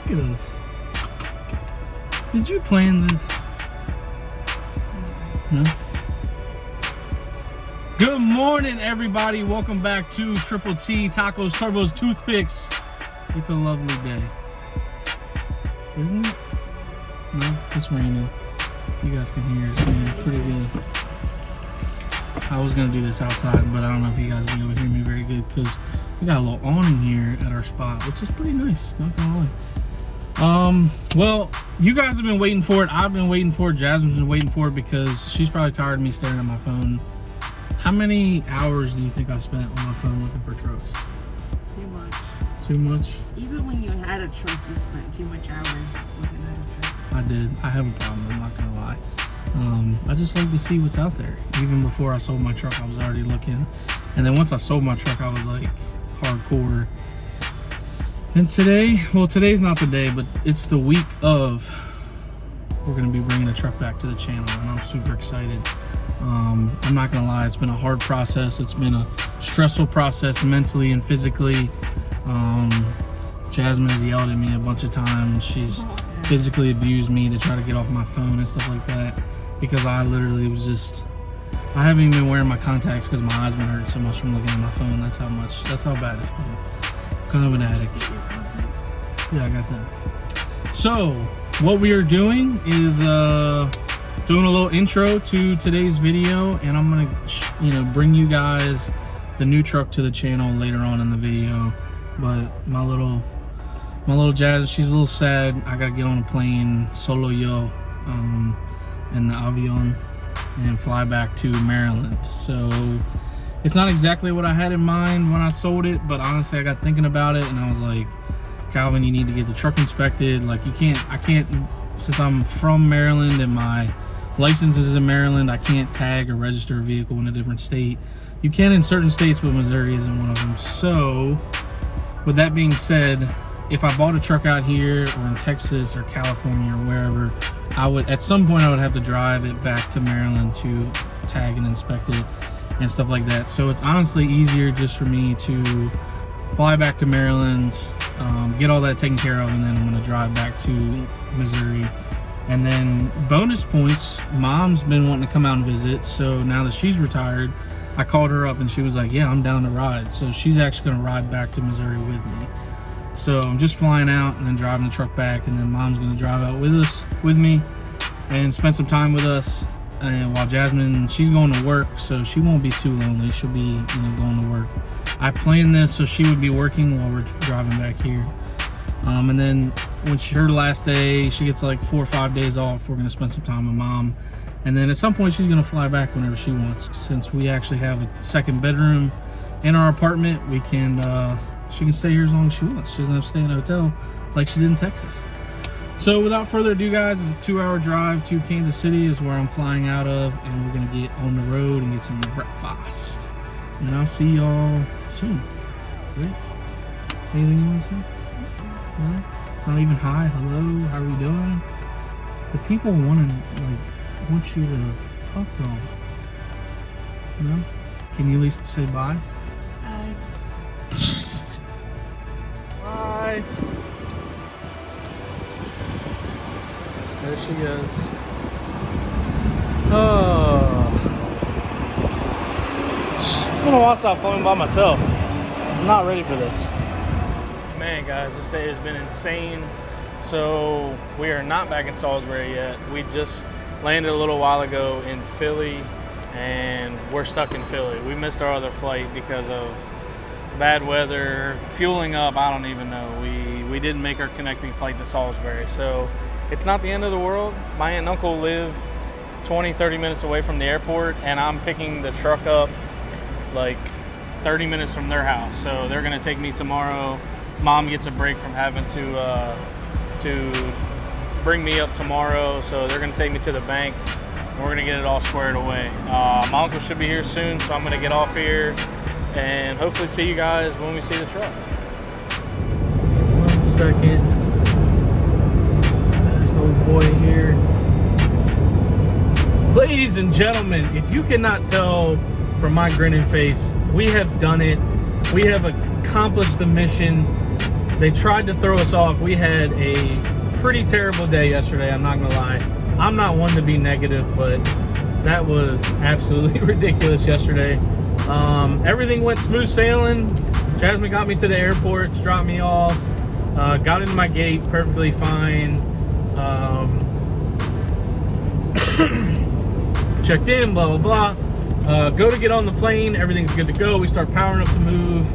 Look at us. Did you plan this? No? Good morning, everybody. Welcome back to Triple T Tacos, Turbos, Toothpicks. It's a lovely day. Isn't it? No, it's raining. You guys can hear it's raining pretty good. I was going to do this outside, but I don't know if you guys will be able to hear me very good because we got a little awning here at our spot, which is pretty nice, not gonna lie. Well, you guys have been waiting for it. I've been waiting for it. Jasmine's been waiting for it because she's probably tired of me staring at my phone. How many hours do you think I spent on my phone looking for trucks? Too much. Too much? Even when you had a truck, you spent too much hours looking at a truck. I did. I have a problem, I'm not gonna lie. I just like to see what's out there. Even before I sold my truck, I was already looking. And then once I sold my truck, I was like hardcore. And today, well, today's not the day, but it's the week of, we're gonna be bringing the truck back to the channel, and I'm super excited. I'm not gonna lie, it's been a hard process. It's been a stressful process mentally and physically. Jasmine has yelled at me a bunch of times. She's physically abused me to try to get off my phone and stuff like that because I literally was just, I haven't even been wearing my contacts because my eyes been hurting so much from looking at my phone. That's how bad it's been. Because I'm an addict. Yeah, I got that. So, what we are doing is doing a little intro to today's video, and I'm gonna, bring you guys the new truck to the channel later on in the video. But my little Jazz, she's a little sad. I gotta get on a plane, solo yo, in the avion, and fly back to Maryland. So it's not exactly what I had in mind when I sold it, but honestly, I got thinking about it, and I was like, Calvin, you need to get the truck inspected. Like, I can't, since I'm from Maryland and my license is in Maryland, I can't tag or register a vehicle in a different state. You can in certain states, but Missouri isn't one of them. So, with that being said, if I bought a truck out here or in Texas or California or wherever, at some point I would have to drive it back to Maryland to tag and inspect it and stuff like that. So it's honestly easier just for me to fly back to Maryland, get all that taken care of, and then I'm gonna drive back to Missouri. And then bonus points, Mom's been wanting to come out and visit, so now that she's retired, I called her up and she was like, yeah, I'm down to ride. So she's actually gonna ride back to Missouri with me. So I'm just flying out and then driving the truck back, and then Mom's gonna drive out with me and spend some time with us. And while Jasmine, she's going to work, so she won't be too lonely. She'll be, going to work. I planned this so she would be working while we're driving back here. And then when her last day, she gets like 4 or 5 days off. We're gonna spend some time with Mom. And then at some point she's gonna fly back whenever she wants. Since we actually have a second bedroom in our apartment, she can stay here as long as she wants. She doesn't have to stay in a hotel like she did in Texas. So without further ado, guys, it's a 2-hour drive to Kansas City is where I'm flying out of, and we're gonna get on the road and get some breakfast. And I'll see y'all soon. Right? Anything you wanna say? No? Not even hi, hello, how are we doing? The people want you to talk to them. No? Can you at least say bye? Bye. Bye. There she goes. Oh. It's been a while since I've flown by myself. I'm not ready for this. Man, guys, this day has been insane. So we are not back in Salisbury yet. We just landed a little while ago in Philly, and we're stuck in Philly. We missed our other flight because of bad weather, fueling up, I don't even know. We didn't make our connecting flight to Salisbury. So it's not the end of the world. My aunt and uncle live 20-30 minutes away from the airport, and I'm picking the truck up like 30 minutes from their house. So they're gonna take me tomorrow. Mom gets a break from having to bring me up tomorrow, so they're gonna take me to the bank and we're gonna get it all squared away. My uncle should be here soon, so I'm gonna get off here and hopefully see you guys when we see the truck. 1 second. This old boy here. Ladies and gentlemen, if you cannot tell from my grinning face, we have done it. We have accomplished the mission they tried to throw us off. We had a pretty terrible day yesterday, I'm not gonna lie. I'm not one to be negative, but that was absolutely ridiculous yesterday. Everything went smooth sailing. Jasmine got me to the airport, dropped me off, got into my gate perfectly fine. Checked in, blah, blah, blah. Go to get on the plane, everything's good to go. We start powering up to move,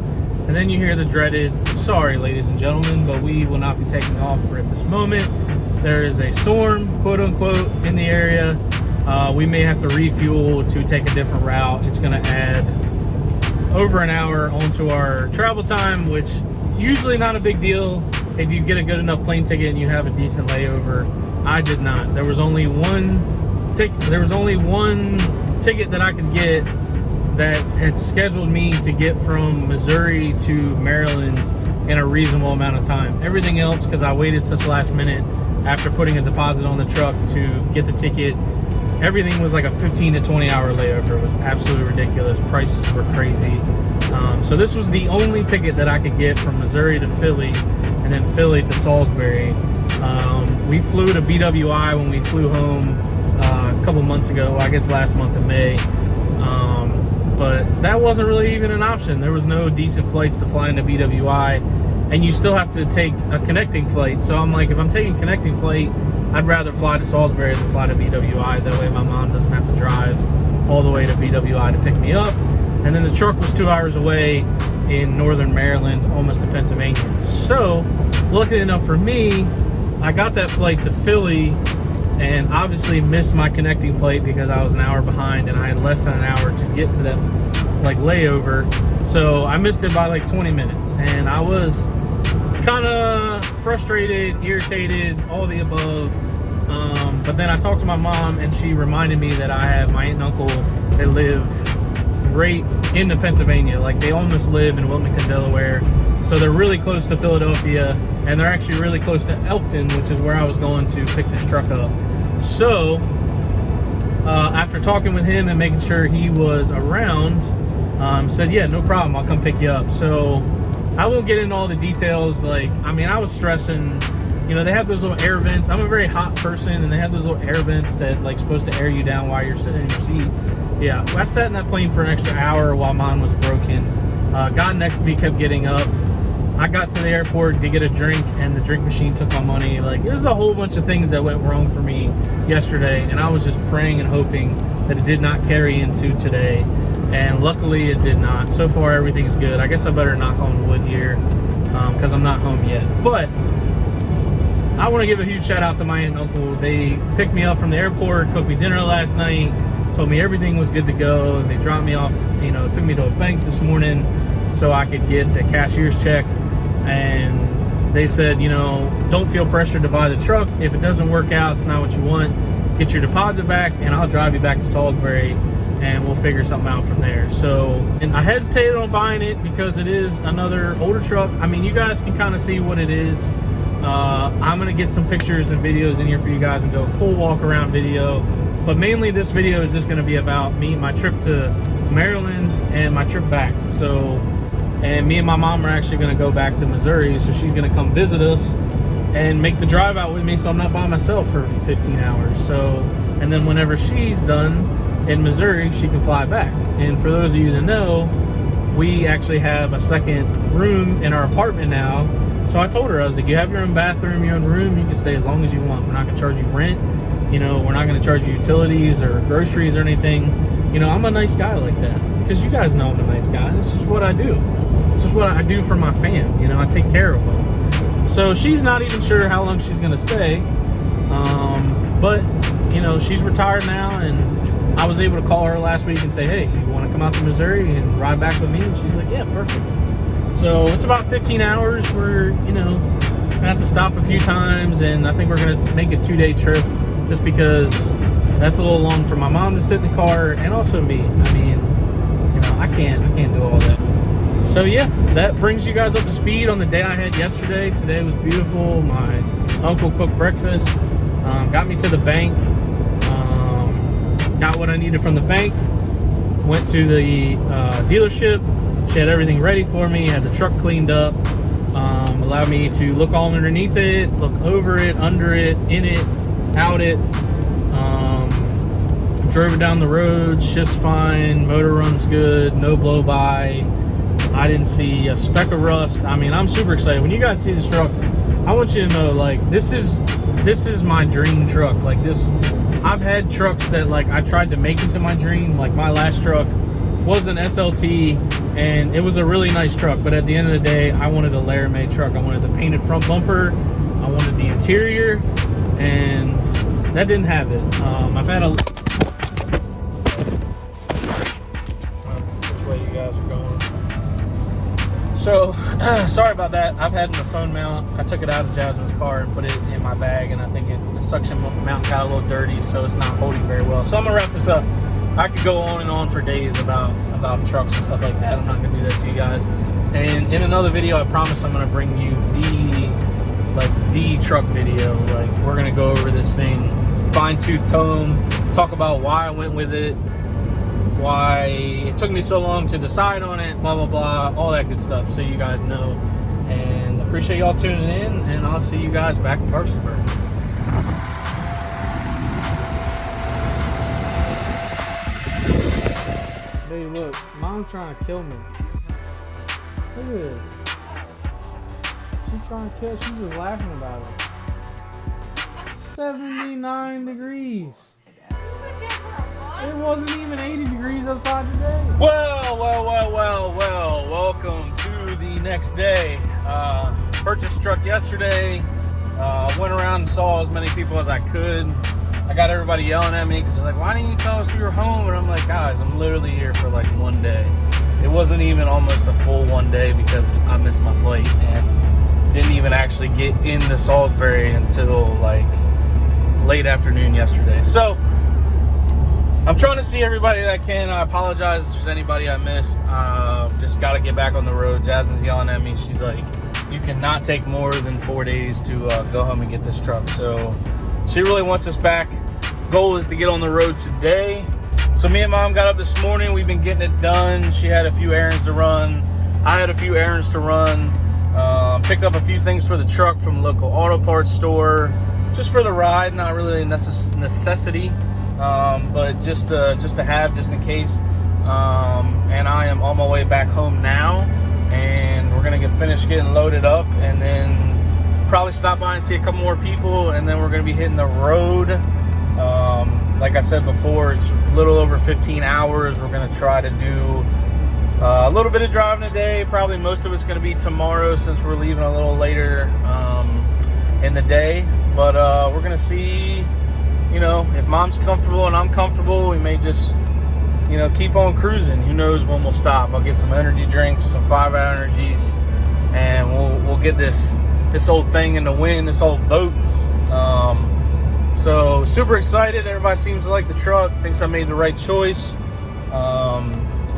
and then you hear the dreaded, sorry, ladies and gentlemen, but we will not be taking off for at this moment. There is a storm, quote unquote, in the area. We may have to refuel to take a different route. It's gonna add over an hour onto our travel time, which usually not a big deal if you get a good enough plane ticket and you have a decent layover. I did not. There was only one ticket that I could get that had scheduled me to get from Missouri to Maryland in a reasonable amount of time. Everything else, because I waited such last minute after putting a deposit on the truck to get the ticket, everything was like a 15 to 20 hour layover. It was absolutely ridiculous. Prices were crazy. So this was the only ticket that I could get from Missouri to Philly, and then Philly to Salisbury. We flew to BWI when we flew home a couple months ago, I guess last month in May. But that wasn't really even an option. There was no decent flights to fly into BWI, and you still have to take a connecting flight. So I'm like, if I'm taking a connecting flight, I'd rather fly to Salisbury than fly to BWI. That way my mom doesn't have to drive all the way to BWI to pick me up. And then the truck was 2 hours away in northern Maryland, almost to Pennsylvania. So, lucky enough for me, I got that flight to Philly and obviously missed my connecting flight because I was an hour behind and I had less than an hour to get to that like layover. So I missed it by like 20 minutes, and I was kind of frustrated, irritated, all the above. But then I talked to my mom and she reminded me that I have my aunt and uncle that live right into Pennsylvania. Like, they almost live in Wilmington, Delaware. So they're really close to Philadelphia, and they're actually really close to Elkton, which is where I was going to pick this truck up. So after talking with him and making sure he was around, said, yeah, no problem, I'll come pick you up. So I won't get into all the details. Like, I mean, I was stressing. You know, they have those little air vents. I'm a very hot person, and they have those little air vents that like supposed to air you down while you're sitting in your seat. Yeah, I sat in that plane for an extra hour while mine was broken. Guy next to me kept getting up. I got to the airport to get a drink, and the drink machine took my money. Like, there's a whole bunch of things that went wrong for me yesterday, and I was just praying and hoping that it did not carry into today. And luckily it did not. So far everything's good. I guess I better knock on wood here, because I'm not home yet. But I want to give a huge shout out to my aunt and uncle. They picked me up from the airport, cooked me dinner last night, told me everything was good to go. They dropped me off, you know, took me to a bank this morning so I could get the cashier's check. And they said, you know, don't feel pressured to buy the truck. If it doesn't work out, it's not what you want, get your deposit back and I'll drive you back to Salisbury and we'll figure something out from there. So, and I hesitated on buying it because it is another older truck. I mean, you guys can kind of see what it is. I'm gonna get some pictures and videos in here for you guys and go full walk around video, but mainly this video is just gonna be about me, my trip to Maryland and my trip back. So, and me and my mom are actually gonna go back to Missouri, so she's gonna come visit us and make the drive out with me, so I'm not by myself for 15 hours. So, and then whenever she's done in Missouri, she can fly back. And for those of you that know, we actually have a second room in our apartment now. So I told her, I was like, you have your own bathroom, your own room, you can stay as long as you want. We're not gonna charge you rent, you know, we're not gonna charge you utilities or groceries or anything. You know, I'm a nice guy like that, because you guys know I'm a nice guy. This is what I do. This is what I do for my fam, you know, I take care of them. So she's not even sure how long she's gonna stay. But, you know, she's retired now, and I was able to call her last week and say, hey, you wanna come out to Missouri and ride back with me? And she's like, yeah, perfect. So it's about 15 hours. We're, you know, gonna have to stop a few times, and I think we're gonna make a 2-day trip just because that's a little long for my mom to sit in the car, and also me. I mean, you know, I can't do all that. So yeah, that brings you guys up to speed on the day I had yesterday. Today was beautiful. My uncle cooked breakfast, got me to the bank, got what I needed from the bank, went to the dealership. She had everything ready for me, had the truck cleaned up. allowed me to look all underneath it, look over it, under it, in it, out it. Drove it down the road, shift's fine, motor runs good, no blow by. I didn't see a speck of rust. I mean, I'm super excited. When you guys see this truck, I want you to know, like, this is my dream truck. Like this, I've had trucks that like I tried to make into my dream. Like my last truck was an SLT, and it was a really nice truck. But at the end of the day, I wanted a Laramie truck. I wanted the painted front bumper. I wanted the interior, and that didn't have it. I've had a. Which way you guys are going? So, sorry about that. I've had the phone mount. I took it out of Jasmine's car and put it in my bag, and I think the suction mount got a little dirty, so it's not holding very well. So I'm gonna wrap this up. I could go on and on for days about trucks and stuff like that. I'm not gonna do that to you guys. And in another video, I promise I'm gonna bring you the truck video. Like we're gonna go over this thing, fine tooth comb, talk about why I went with it, why it took me so long to decide on it, blah blah blah, all that good stuff, so you guys know. And appreciate y'all tuning in, and I'll see you guys back in Parkersburg. Hey, look, Mom's trying to kill me. Look at this. She's trying to kill. She's just laughing about it. 79 degrees. It wasn't even 80 degrees outside today. Well. Welcome to the next day. Purchased truck yesterday. Went around and saw as many people as I could. I got everybody yelling at me because they're like, why didn't you tell us we were home? And I'm like, guys, I'm literally here for like one day. It wasn't even almost a full one day because I missed my flight and didn't even actually get into Salisbury until like late afternoon yesterday. So I'm trying to see everybody that I can. I apologize if there's anybody I missed. Just got to get back on the road. Jasmine's yelling at me. She's like, you cannot take more than 4 days to go home and get this truck. So she really wants us back. Goal is to get on the road today. So me and Mom got up this morning. We've been getting it done. She had a few errands to run. I had a few errands to run. Picked up a few things for the truck from a local auto parts store. Just for the ride, not really a necessity. But just to have, just in case. And I am on my way back home now, and we're gonna get finished getting loaded up, and then probably stop by and see a couple more people, and then we're gonna be hitting the road. Like I said before, it's a little over 15 hours. We're gonna try to do a little bit of driving today. Probably most of it's gonna be tomorrow since we're leaving a little later in the day. But we're gonna see. You know, if Mom's comfortable and I'm comfortable, we may just, you know, keep on cruising. Who knows when we'll stop? I'll get some energy drinks, some 5-hour energies, and we'll get this old thing in the wind, this old boat. So super excited. Everybody seems to like the truck. Thinks I made the right choice.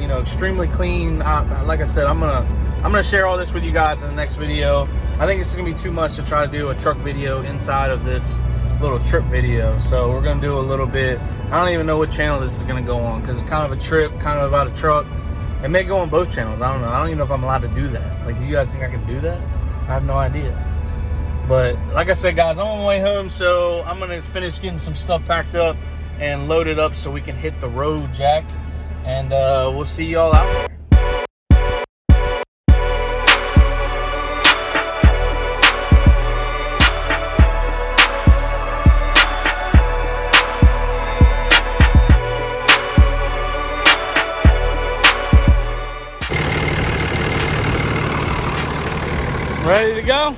You know, extremely clean. Like I said, I'm gonna share all this with you guys in the next video. I think it's gonna be too much to try to do a truck video inside of this little trip video, so we're gonna do a little bit. I don't even know what channel this is gonna go on because it's kind of a trip, kind of about a truck. It may go on both channels. I don't know. I don't even know if I'm allowed to do that. Like, do you guys think I can do that? I have no idea. But like I said, guys, I'm on my way home, so I'm gonna finish getting some stuff packed up and loaded up so we can hit the road, Jack. And we'll see y'all out there. Ready to go?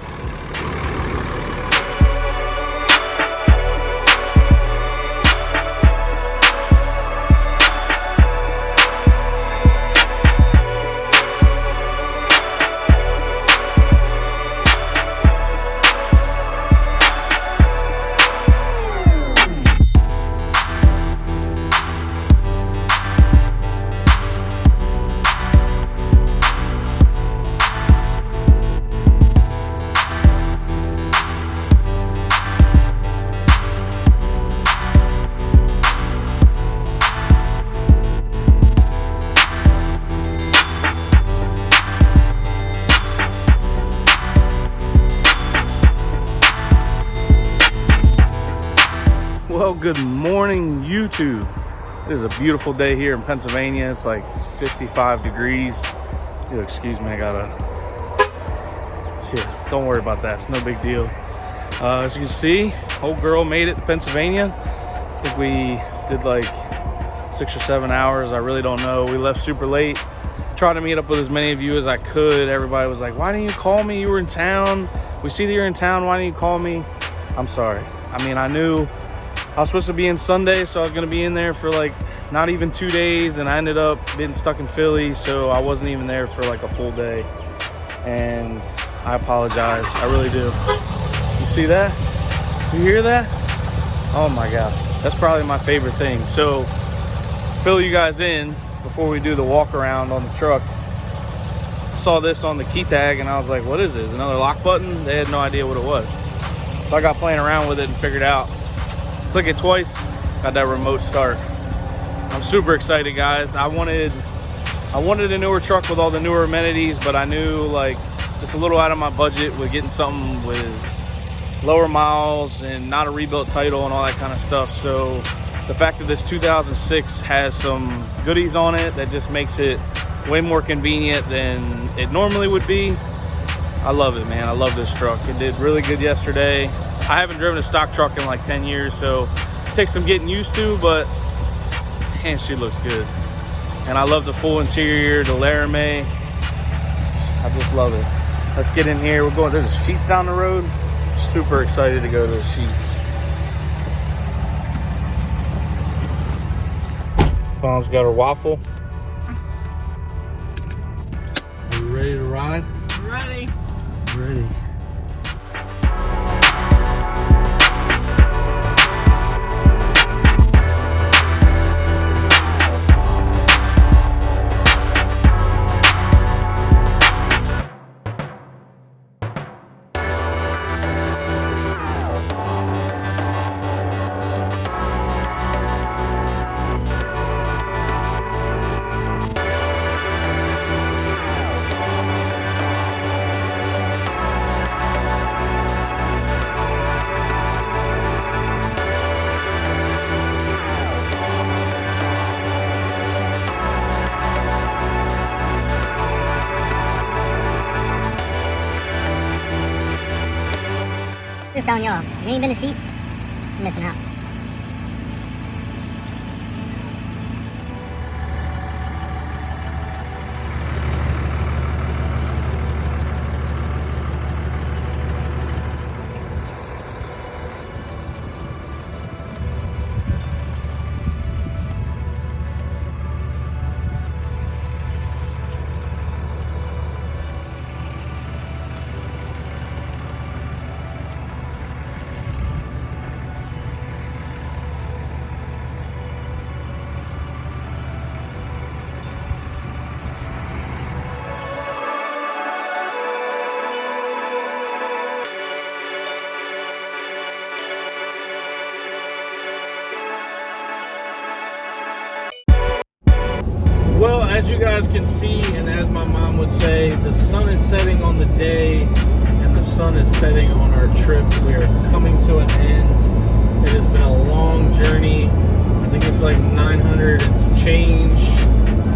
Well, good morning, YouTube. It is a beautiful day here in Pennsylvania. It's like 55 degrees. You'll excuse me, yeah, don't worry about that. It's no big deal. As you can see, old girl made it to Pennsylvania. I think we did like 6 or 7 hours. I really don't know. We left super late. Tried to meet up with as many of you as I could. Everybody was like, why didn't you call me? You were in town. We see that you're in town. Why didn't you call me? I'm sorry. I mean, I knew I was supposed to be in Sunday, so I was going to be in there for like not even 2 days, and I ended up being stuck in Philly, so I wasn't even there for like a full day. And I apologize. I really do. You see that? You hear that? Oh my God. That's probably my favorite thing. So, fill you guys in before we do the walk around on the truck. I saw this on the key tag and I was like, what is this? Another lock button? They had no idea what it was. So I got playing around with it and figured out. Click it twice, got that remote start. I'm super excited, guys. I wanted a newer truck with all the newer amenities, but I knew like it's a little out of my budget with getting something with lower miles and not a rebuilt title and all that kind of stuff. So the fact that this 2006 has some goodies on it that just makes it way more convenient than it normally would be. I love it, man. I love this truck. It did really good yesterday. I haven't driven a stock truck in like 10 years, so it takes some getting used to, but man, she looks good. And I love the full interior, the Laramie. I just love it. Let's get in here. We're going, there's a Sheetz down the road. Super excited to go to the Sheetz. Fawn's got her waffle. Are you ready to ride? Ready. Ready. Just telling y'all, if you ain't been to Sheetz, you're missing out. Well, as you guys can see, and as my mom would say, the sun is setting on the day, and the sun is setting on our trip. We are coming to an end. It has been a long journey. I think it's like 900 and some change,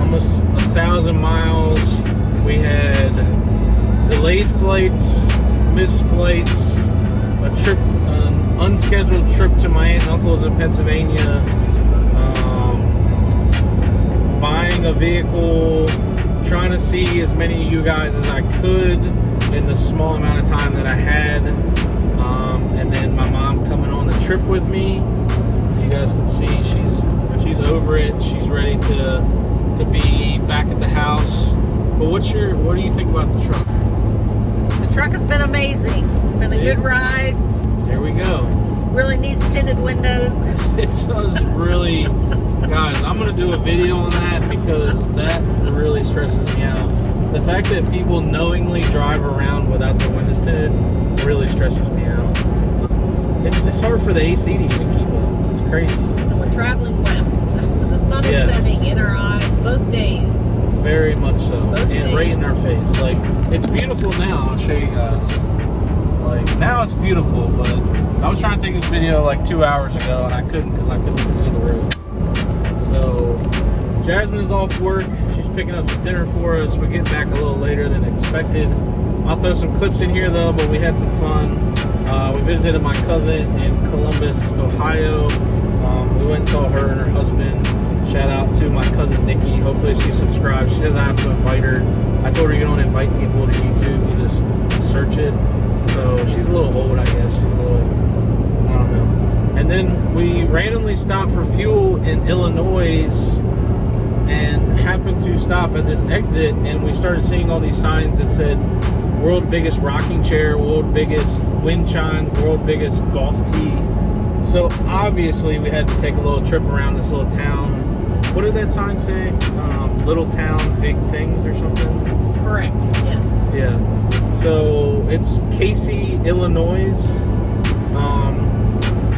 almost 1,000 miles. We had delayed flights, missed flights, a trip, an unscheduled trip to my aunt and uncle's in Pennsylvania, buying a vehicle, trying to see as many of you guys as I could in the small amount of time that I had, and then my mom coming on the trip with me. As you guys can see, she's over it. She's ready to be back at the house. But what do you think about the truck? The truck has been amazing. It's been a good ride. There we go. Really needs tinted windows. It does really. Guys, I'm going to do a video on that because that really stresses me out. The fact that people knowingly drive around without the windows tinted really stresses me out. It's hard for the AC to even keep up. It's crazy. We're traveling west. The sun is setting in our eyes both days. Very much so. And right in our face. Like, it's beautiful now. I'll show you guys. Like, now it's beautiful, but I was trying to take this video like 2 hours ago and I couldn't because I couldn't even see the road. So Jasmine is off work. She's picking up some dinner for us. We're getting back a little later than expected. I'll throw some clips in here though, but we had some fun. We visited my cousin in Columbus, Ohio. We went and saw her and her husband. Shout out to my cousin Nikki. Hopefully she subscribes. She says I have to invite her. I told her you don't invite people to YouTube, you just search it. So she's a little old, I guess. She's a little, I don't know. And then we randomly stopped for fuel in Illinois and happened to stop at this exit, and we started seeing all these signs that said world biggest rocking chair, world biggest wind chimes, world biggest golf tee. So obviously we had to take a little trip around this little town. What did that sign say? Little town, big things or something? Correct, yes. Yeah. So it's Casey, Illinois.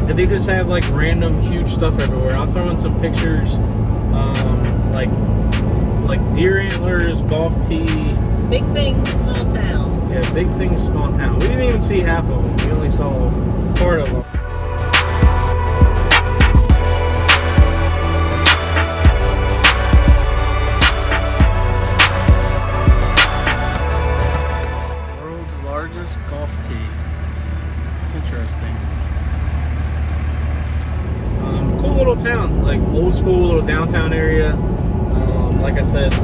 And they just have like random huge stuff everywhere. I'll throw in some pictures. Like deer antlers, golf tee. Big things, small town. Yeah, big things, small town. We didn't even see half of them. We only saw part of them. World's largest golf tee. Interesting. Cool little town, like old school little downtown area. Like I said,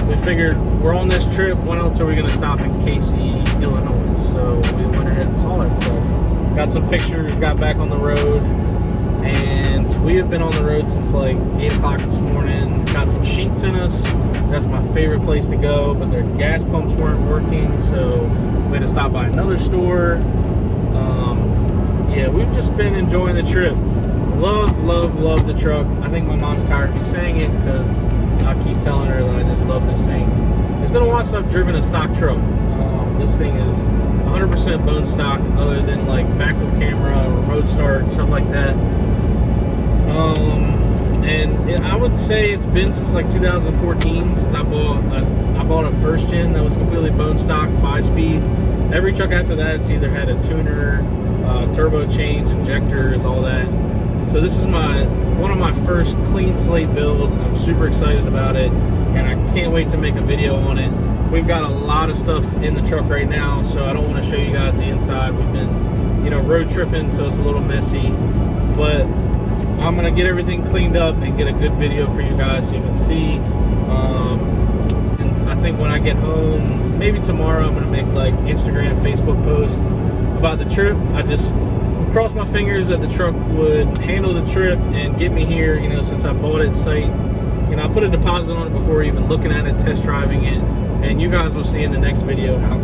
we figured we're on this trip. When else are we going to stop in Casey, Illinois? So we went ahead and saw that stuff. Got some pictures, got back on the road, and we have been on the road since like 8 o'clock this morning. Got some sheets in us. That's my favorite place to go, but their gas pumps weren't working, so we had to stop by another store. Yeah, we've just been enjoying the trip. Love the truck. I think my mom's tired of me saying it because I keep telling her that I just love this thing. It's been a while since I've driven a stock truck. This thing is 100% bone stock, other than like backup camera, remote start, stuff like that. I would say it's been since like 2014 since I bought a first gen that was completely bone stock, 5-speed. Every truck after that, it's either had a tuner, turbo change, injectors, all that. So this is one of my first clean slate builds. I'm super excited about it, and I can't wait to make a video on it. We've got a lot of stuff in the truck right now, so I don't want to show you guys the inside. We've been, road tripping, so it's a little messy, but I'm gonna get everything cleaned up and get a good video for you guys so you can see. And I think when I get home, maybe tomorrow, I'm gonna make like Instagram, Facebook posts about the trip. I just cross my fingers that the truck would handle the trip and get me here, since I bought it sight. I put a deposit on it before even looking at it, test driving it, and you guys will see in the next video how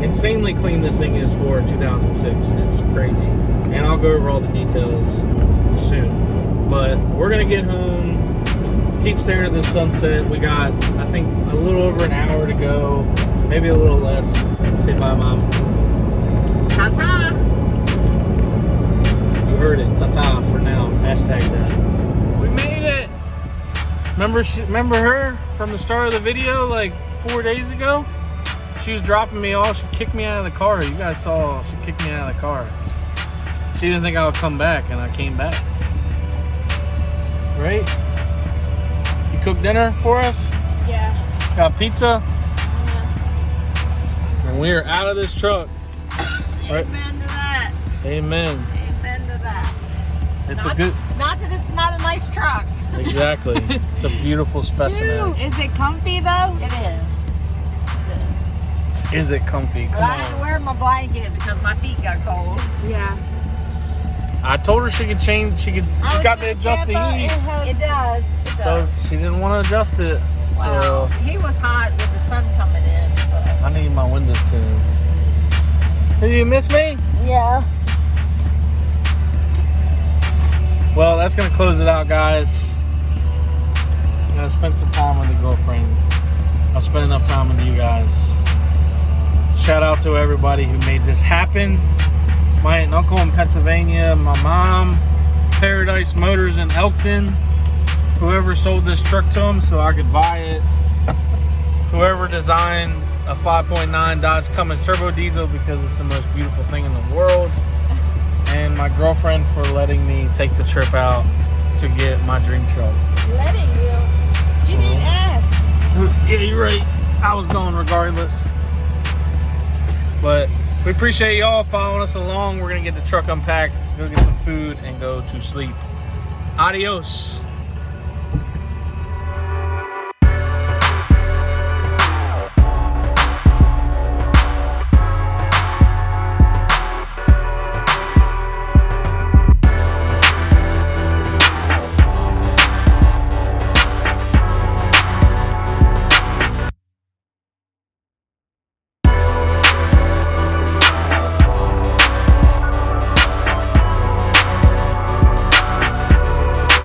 insanely clean this thing is for 2006. It's crazy. And I'll go over all the details soon. But we're gonna get home, keep staring at this sunset. We got, I think, a little over an hour to go, maybe a little less. Say bye, Mom. Ta-ta! You heard it. Ta-ta for now. Hashtag that. We made it! Remember her from the start of the video like 4 days ago? She was dropping me off. She kicked me out of the car. You guys saw she kicked me out of the car. She didn't think I would come back, and I came back. Right? You cooked dinner for us? Yeah. Got pizza? And we are out of this truck. Right? Amen to that. Amen. Amen to that. It's not, a good... Not that it's not a nice truck. Exactly. It's a beautiful specimen. Is it comfy though? It is. Is it comfy? Come I had to on. wear my blanket because my feet got cold. Yeah. I told her she could change. She's got to adjust the heat. It does. It So does. she didn't want to adjust it. Wow. So He was hot with the sun coming in. But... I need my windows tuned. Do you miss me? Yeah. Well, that's gonna close it out, guys. I'm gonna spend some time with the girlfriend. I'll spend enough time with you guys. Shout out to everybody who made this happen. My aunt and uncle in Pennsylvania, my mom, Paradise Motors in Elkton, whoever sold this truck to them so I could buy it, whoever designed a 5.9 Dodge Cummins Turbo Diesel because it's the most beautiful thing in the world. And my girlfriend for letting me take the trip out to get my dream truck. Letting you. You didn't ask. Yeah, you're right. I was going regardless. But we appreciate y'all following us along. We're going to get the truck unpacked, go get some food, and go to sleep. Adios.